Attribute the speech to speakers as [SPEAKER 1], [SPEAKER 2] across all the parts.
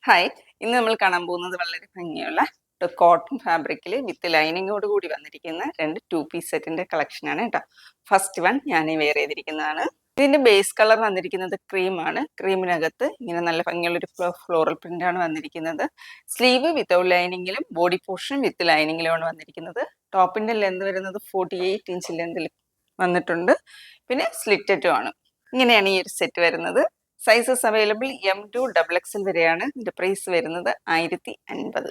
[SPEAKER 1] Hi, ഇന്ന് നമ്മൾ കാണാൻ പോകുന്നത് വളരെ ഭംഗിയുള്ള ഒരു കോട്ടൺ ഫാബ്രിക്കിൽ വിത്ത് ലൈനിങ്ങോട് കൂടി വന്നിരിക്കുന്ന രണ്ട് ടു പീസ് സെറ്റിന്റെ കളക്ഷനാണ് കേട്ടോ. ഫസ്റ്റ് വൺ ഞാൻ വെയർ ചെയ്തിരിക്കുന്നതാണ്. ഇതിന്റെ ബേസ് കളർ വന്നിരിക്കുന്നത് ക്രീമാണ്. ക്രീമിനകത്ത് ഇങ്ങനെ നല്ല ഭംഗിയുള്ള ഒരു ഫ്ലോറൽ പ്രിന്റ് ആണ് വന്നിരിക്കുന്നത്. സ്ലീവ് വിത്തൗട്ട് ലൈനിങ്ങിലും ബോഡി പോർഷൻ വിത്ത് ലൈനിങ്ങിലുമാണ് വന്നിരിക്കുന്നത്. ടോപ്പിന്റെ ലെന്ത് വരുന്നത് 48 ഇഞ്ച് ലെന്തിൽ വന്നിട്ടുണ്ട്. പിന്നെ സ്ലിറ്ററ്റും ആണ്. ഇങ്ങനെയാണ് ഈ ഒരു സെറ്റ് വരുന്നത്. സൈസസ് അവൈലബിൾ M2 XXL വരെയാണ്. ഇതിന്റെ പ്രൈസ് വരുന്നത് 1050.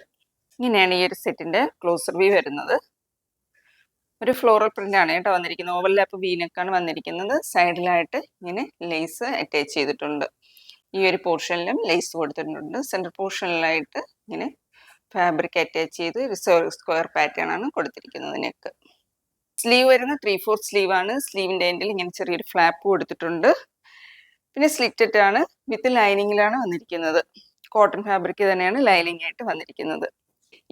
[SPEAKER 1] ഇങ്ങനെയാണ് ഈ ഒരു സെറ്റിന്റെ ക്ലോസർ വ്യൂ വരുന്നത്. ഒരു ഫ്ലോറൽ പ്രിന്റ് ആണ് കേട്ടോ വന്നിരിക്കുന്നത്. ഓവർലാപ്പ് വീനക്കാണ് വന്നിരിക്കുന്നത്. സൈഡിലായിട്ട് ഇങ്ങനെ ലേസ് അറ്റാച്ച് ചെയ്തിട്ടുണ്ട്. ഈ ഒരു പോർഷനിലും ലേസ് കൊടുത്തിട്ടുണ്ട്. സെന്റർ പോർഷനിലായിട്ട് ഇങ്ങനെ ഫാബ്രിക് അറ്റാച്ച് ചെയ്ത് ഒരു സ്ക്വയർ പാറ്റേൺ ആണ് കൊടുത്തിരിക്കുന്നത്. നെക്ക് സ്ലീവ് വരുന്ന 3/4 സ്ലീവ് ആണ്. സ്ലീവിന്റെ എൻഡിൽ ഇങ്ങനെ ചെറിയൊരു ഫ്ലാപ്പ് കൊടുത്തിട്ടുണ്ട്. പിന്നെ സ്ലിറ്റഡ് ആണ്, വിത്ത് ലൈനിങ്ങിലാണ് വന്നിരിക്കുന്നത്. കോട്ടൺ ഫാബ്രിക് തന്നെയാണ് ലൈനിങ് ആയിട്ട് വന്നിരിക്കുന്നത്.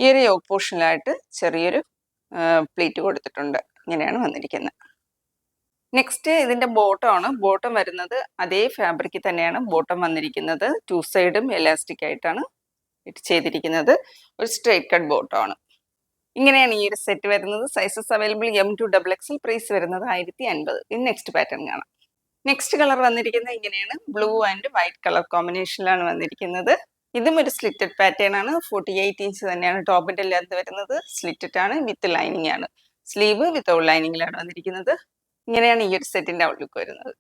[SPEAKER 1] ഈ ഒരു യോക്ക് പോർഷനിലായിട്ട് ചെറിയൊരു പ്ലീറ്റ് കൊടുത്തിട്ടുണ്ട്. ഇങ്ങനെയാണ് വന്നിരിക്കുന്നത്. നെക്സ്റ്റ് ഇതിന്റെ ബോട്ടം ആണ്. ബോട്ടം വരുന്നത് അതേ ഫാബ്രിക്കിൽ തന്നെയാണ് ബോട്ടം വന്നിരിക്കുന്നത്. 2 സൈഡും എലാസ്റ്റിക് ആയിട്ടാണ് ചെയ്തിരിക്കുന്നത്. ഒരു സ്ട്രേറ്റ് കട്ട് ബോട്ടം ആണ്. ഇങ്ങനെയാണ് ഈ ഒരു സെറ്റ് വരുന്നത്. Sizes available M2 XXL. Price വരുന്നത് 1050. ഇനി നെക്സ്റ്റ് പാറ്റേൺ കാണാം. നെക്സ്റ്റ് കളർ വന്നിരിക്കുന്നത് ഇങ്ങനെയാണ്. ബ്ലൂ ആൻഡ് വൈറ്റ് കളർ കോമ്പിനേഷനിലാണ് വന്നിരിക്കുന്നത്. ഇതും ഒരു സ്ലിറ്റഡ് പാറ്റേൺ ആണ്. 48 ഇഞ്ച് തന്നെയാണ് ടോപ്പിന്റെ ലെന്ത് വരുന്നത്. സ്ലിറ്റഡ് ആണ്, വിത്ത് ലൈനിങ് ആണ്. സ്ലീവ് വിത്തൗട്ട് ലൈനിങ്ങിലാണ് വന്നിരിക്കുന്നത്. ഇങ്ങനെയാണ് ഈ ഒരു സെറ്റിന്റെ ഔട്ട്ലുക്ക് വരുന്നത്.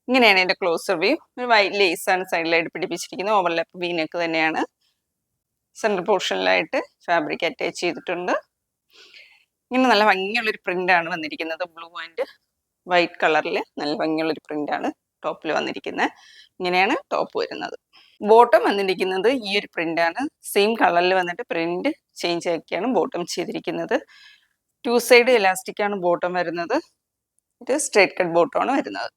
[SPEAKER 1] ഇങ്ങനെയാണ് എന്റെ ക്ലോസർ വ്യൂ. ഒരു വൈറ്റ് ലേസ് ആണ് സൈഡിലായിട്ട് പിടിപ്പിച്ചിരിക്കുന്നത്. ഓവർലാപ്പ് വീനക്ക് തന്നെയാണ്. സെൻട്രൽ പോർഷനിലായിട്ട് ഫാബ്രിക് അറ്റാച്ച് ചെയ്തിട്ടുണ്ട്. ഇങ്ങനെ നല്ല ഭംഗിയുള്ളൊരു പ്രിന്റ് ആണ് വന്നിരിക്കുന്നത്. ബ്ലൂ ആൻഡ് വൈറ്റ് കളറിൽ നല്ല ഭംഗിയുള്ളൊരു പ്രിന്റ് ആണ് ടോപ്പിൽ വന്നിരിക്കുന്നത്. ഇങ്ങനെയാണ് ടോപ്പ് വരുന്നത്. ബോട്ടം വന്നിരിക്കുന്നത് ഈ ഒരു പ്രിന്റ് ആണ്. സെയിം കളറിൽ വന്നിട്ട് പ്രിന്റ് ചേഞ്ച് ആക്കിയാണ് ബോട്ടം ചെയ്തിരിക്കുന്നത്. 2 സൈഡ് എലാസ്റ്റിക് ആണ് ബോട്ടം വരുന്നത്. ഇത് സ്ട്രേറ്റ് കട്ട് ബോട്ടം ആണ് വരുന്നത്.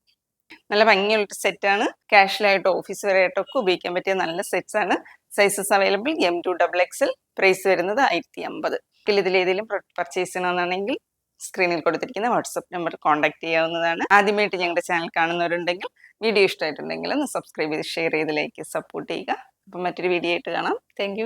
[SPEAKER 1] നല്ല ഭംഗിയുള്ളൊരു സെറ്റാണ്. കാഷ്വലായിട്ട് ഓഫീസ് വരെയായിട്ടൊക്കെ ഉപയോഗിക്കാൻ പറ്റിയ നല്ല സെറ്റ്സ് ആണ്. Sizes available M2 XXL. Price വരുന്നത് 1050. ഇതിലേതെങ്കിലും പർച്ചേസ് ചെയ്യണമെന്നാണെങ്കിൽ സ്ക്രീനിൽ കൊടുത്തിരിക്കുന്ന വാട്സപ്പ് നമ്പർ കോൺടാക്ട് ചെയ്യാവുന്നതാണ്. ആദ്യമായിട്ട് ഞങ്ങളുടെ ചാനൽ കാണുന്നവരുണ്ടെങ്കിൽ വീഡിയോ ഇഷ്ടമായിട്ടുണ്ടെങ്കിൽ ഒന്ന് സബ്സ്ക്രൈബ് ചെയ്ത് ഷെയർ ചെയ്ത് ലൈക്ക് സപ്പോർട്ട് ചെയ്യുക. അപ്പം മറ്റൊരു വീഡിയോ ആയിട്ട് കാണാം. താങ്ക്